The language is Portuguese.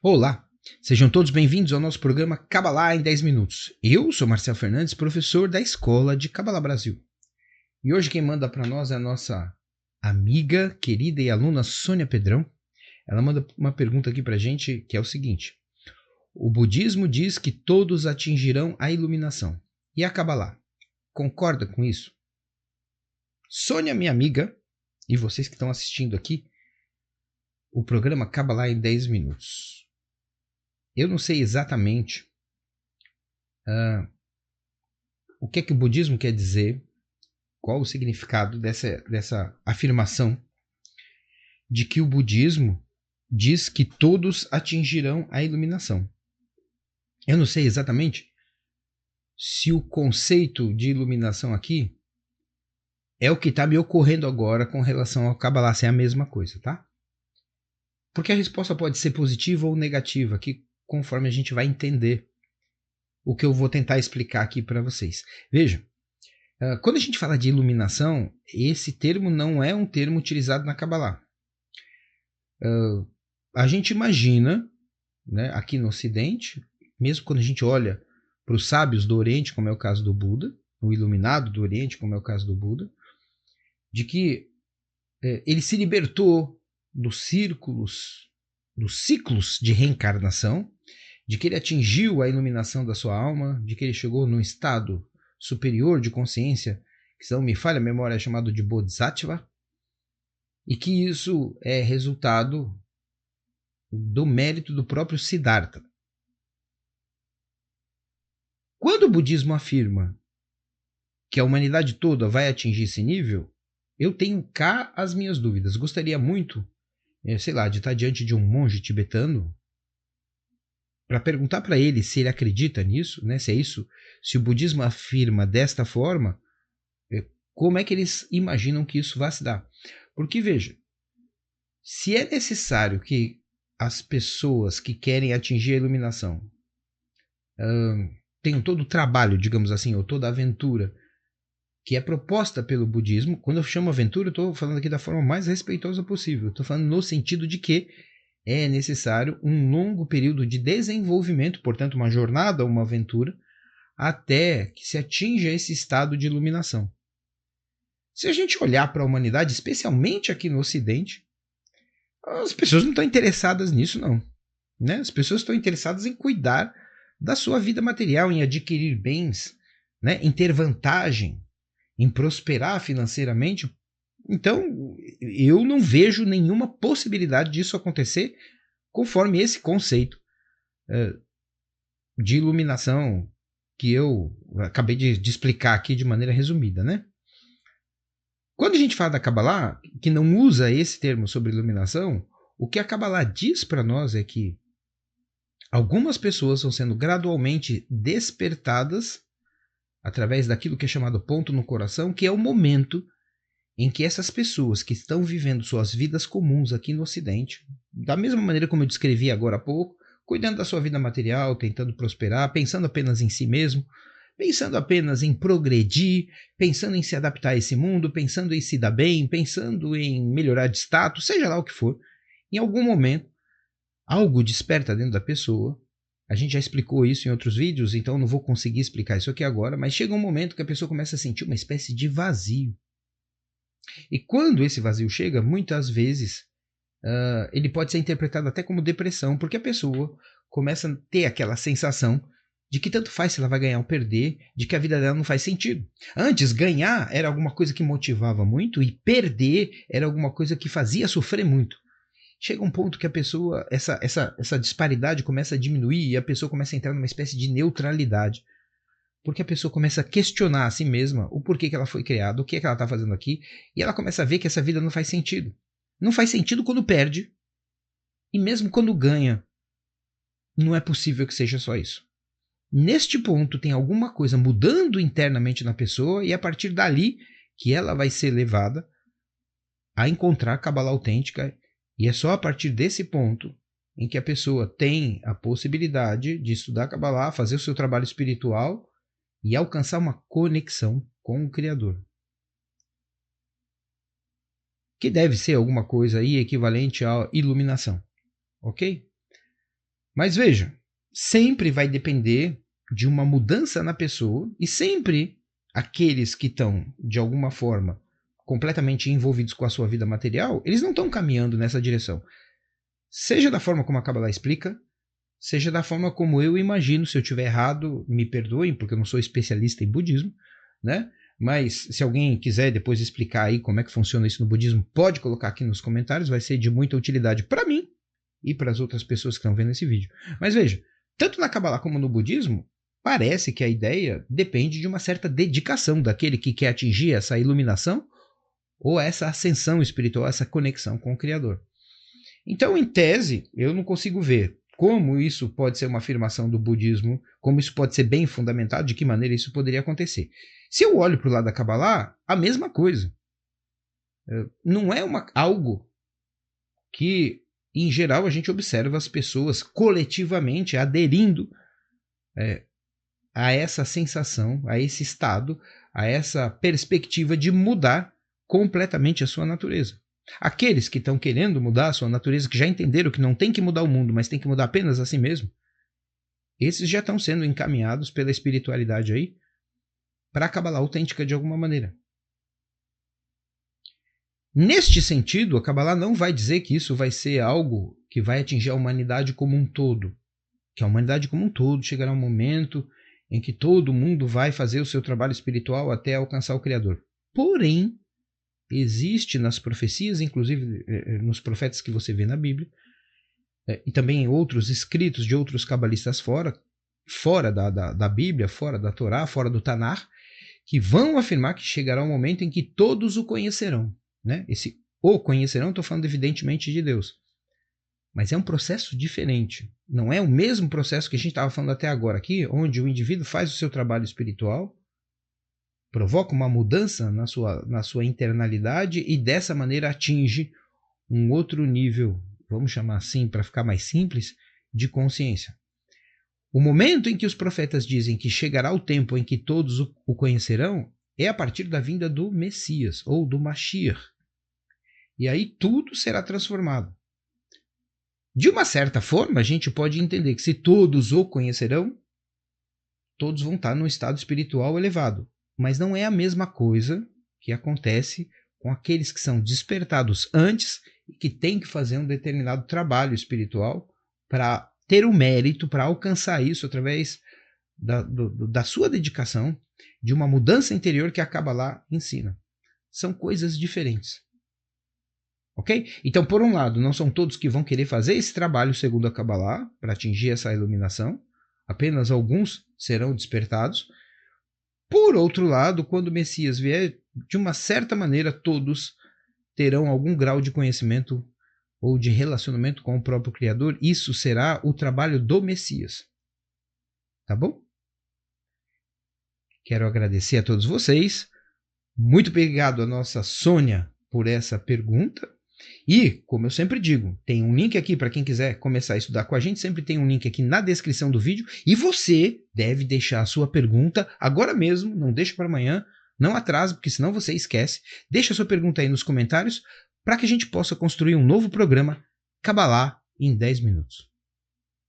Olá, sejam todos bem-vindos ao nosso programa Cabalá em 10 minutos. Eu sou Marcelo Fernandes, professor da Escola de Cabalá Brasil. E hoje quem manda para nós é a nossa amiga, querida e aluna Sônia Pedrão. Ela manda uma pergunta aqui para a gente que é o seguinte: o budismo diz que todos atingirão a iluminação. E a Cabalá, concorda com isso? Sônia, minha amiga, e vocês que estão assistindo aqui, o programa Cabalá em 10 minutos. Eu não sei exatamente o que o budismo quer dizer, qual o significado dessa afirmação de que o budismo diz que todos atingirão a iluminação. Eu não sei exatamente se o conceito de iluminação aqui é o que está me ocorrendo agora com relação ao Kabbalah, se é a mesma coisa, tá? Porque a resposta pode ser positiva ou negativa, aqui conforme a gente vai entender o que eu vou tentar explicar aqui para vocês. Veja, quando a gente fala de iluminação, esse termo não é um termo utilizado na Kabbalah. A gente imagina, né, aqui no Ocidente, mesmo quando a gente olha para os sábios do Oriente, como é o caso do Buda, o iluminado do Oriente, como é o caso do Buda, de que ele se libertou dos ciclos de reencarnação, de que ele atingiu a iluminação da sua alma, de que ele chegou num estado superior de consciência, que se não me falha a memória é chamado de Bodhisattva, e que isso é resultado do mérito do próprio Siddhartha. Quando o budismo afirma que a humanidade toda vai atingir esse nível, eu tenho cá as minhas dúvidas. Gostaria muito, sei lá, de estar diante de um monge tibetano para perguntar para ele se ele acredita nisso, né? Se é isso, se o budismo afirma desta forma, como é que eles imaginam que isso vai se dar? Porque, veja, se é necessário que as pessoas que querem atingir a iluminação tenham todo o trabalho, digamos assim, ou toda a aventura que é proposta pelo budismo, quando eu chamo aventura, eu estou falando aqui da forma mais respeitosa possível. Estou falando no sentido de que é necessário um longo período de desenvolvimento, portanto, uma jornada, uma aventura, até que se atinja esse estado de iluminação. Se a gente olhar para a humanidade, especialmente aqui no Ocidente, as pessoas não estão interessadas nisso, não. Né? As pessoas estão interessadas em cuidar da sua vida material, em adquirir bens, né? Em ter vantagem, em prosperar financeiramente. Então, eu não vejo nenhuma possibilidade disso acontecer conforme esse conceito de iluminação que eu acabei de explicar aqui de maneira resumida, né? Quando a gente fala da Kabbalah, que não usa esse termo sobre iluminação, o que a Kabbalah diz para nós é que algumas pessoas estão sendo gradualmente despertadas através daquilo que é chamado ponto no coração, que é o momento em que essas pessoas que estão vivendo suas vidas comuns aqui no Ocidente, da mesma maneira como eu descrevi agora há pouco, cuidando da sua vida material, tentando prosperar, pensando apenas em si mesmo, pensando apenas em progredir, pensando em se adaptar a esse mundo, pensando em se dar bem, pensando em melhorar de status, seja lá o que for, em algum momento, algo desperta dentro da pessoa. A gente já explicou isso em outros vídeos, então não vou conseguir explicar isso aqui agora, mas chega um momento que a pessoa começa a sentir uma espécie de vazio. E quando esse vazio chega, muitas vezes ele pode ser interpretado até como depressão, porque a pessoa começa a ter aquela sensação de que tanto faz se ela vai ganhar ou perder, de que a vida dela não faz sentido. Antes, ganhar era alguma coisa que motivava muito e perder era alguma coisa que fazia sofrer muito. Chega um ponto que a pessoa, essa disparidade começa a diminuir e a pessoa começa a entrar numa espécie de neutralidade. Porque a pessoa começa a questionar a si mesma o porquê que ela foi criada, o que é que ela está fazendo aqui, e ela começa a ver que essa vida não faz sentido. Não faz sentido quando perde, e mesmo quando ganha, não é possível que seja só isso. Neste ponto tem alguma coisa mudando internamente na pessoa, e é a partir dali que ela vai ser levada a encontrar a Kabbalah autêntica, e é só a partir desse ponto em que a pessoa tem a possibilidade de estudar Kabbalah, fazer o seu trabalho espiritual e alcançar uma conexão com o Criador. Que deve ser alguma coisa aí equivalente à iluminação, ok? Mas veja, sempre vai depender de uma mudança na pessoa e sempre aqueles que estão, de alguma forma, completamente envolvidos com a sua vida material, eles não estão caminhando nessa direção. Seja da forma como a Kabbalah explica, seja da forma como eu imagino. Se eu estiver errado, me perdoem, porque eu não sou especialista em budismo, né? Mas se alguém quiser depois explicar aí como é que funciona isso no budismo, pode colocar aqui nos comentários, vai ser de muita utilidade para mim e para as outras pessoas que estão vendo esse vídeo. Mas veja, tanto na Kabbalah como no budismo, parece que a ideia depende de uma certa dedicação daquele que quer atingir essa iluminação ou essa ascensão espiritual, essa conexão com o Criador. Então, em tese, eu não consigo ver como isso pode ser uma afirmação do budismo, como isso pode ser bem fundamentado, de que maneira isso poderia acontecer. Se eu olho para o lado da Kabbalah, a mesma coisa. Não é algo que, em geral, a gente observa as pessoas coletivamente aderindo a essa sensação, a esse estado, a essa perspectiva de mudar completamente a sua natureza. Aqueles que estão querendo mudar a sua natureza, que já entenderam que não tem que mudar o mundo, mas tem que mudar apenas a si mesmo, esses já estão sendo encaminhados pela espiritualidade aí para a Kabbalah autêntica de alguma maneira. Neste sentido, a Kabbalah não vai dizer que isso vai ser algo que vai atingir a humanidade como um todo. Que a humanidade como um todo chegará um momento em que todo mundo vai fazer o seu trabalho espiritual até alcançar o Criador. Porém, existe nas profecias, inclusive nos profetas que você vê na Bíblia, e também em outros escritos de outros cabalistas fora da Bíblia, fora da Torá, fora do Tanar, que vão afirmar que chegará um momento em que todos o conhecerão. Né? Esse o conhecerão, estou falando evidentemente de Deus. Mas é um processo diferente. Não é o mesmo processo que a gente estava falando até agora aqui, onde o indivíduo faz o seu trabalho espiritual, provoca uma mudança na sua internalidade e dessa maneira atinge um outro nível, vamos chamar assim para ficar mais simples, de consciência. O momento em que os profetas dizem que chegará o tempo em que todos o conhecerão é a partir da vinda do Messias ou do Mashiach. E aí tudo será transformado. De uma certa forma, a gente pode entender que se todos o conhecerão, todos vão estar num estado espiritual elevado. Mas não é a mesma coisa que acontece com aqueles que são despertados antes e que têm que fazer um determinado trabalho espiritual para ter o mérito, para alcançar isso através da sua dedicação, de uma mudança interior que a Kabbalah ensina. São coisas diferentes. Ok? Então, por um lado, não são todos que vão querer fazer esse trabalho segundo a Kabbalah para atingir essa iluminação. Apenas alguns serão despertados. Por outro lado, quando o Messias vier, de uma certa maneira, todos terão algum grau de conhecimento ou de relacionamento com o próprio Criador. Isso será o trabalho do Messias. Tá bom? Quero agradecer a todos vocês. Muito obrigado a nossa Sônia por essa pergunta. E, como eu sempre digo, tem um link aqui para quem quiser começar a estudar com a gente, sempre tem um link aqui na descrição do vídeo, e você deve deixar a sua pergunta agora mesmo, não deixe para amanhã, não atrase, porque senão você esquece. Deixa a sua pergunta aí nos comentários para que a gente possa construir um novo programa Kabbalah em 10 minutos.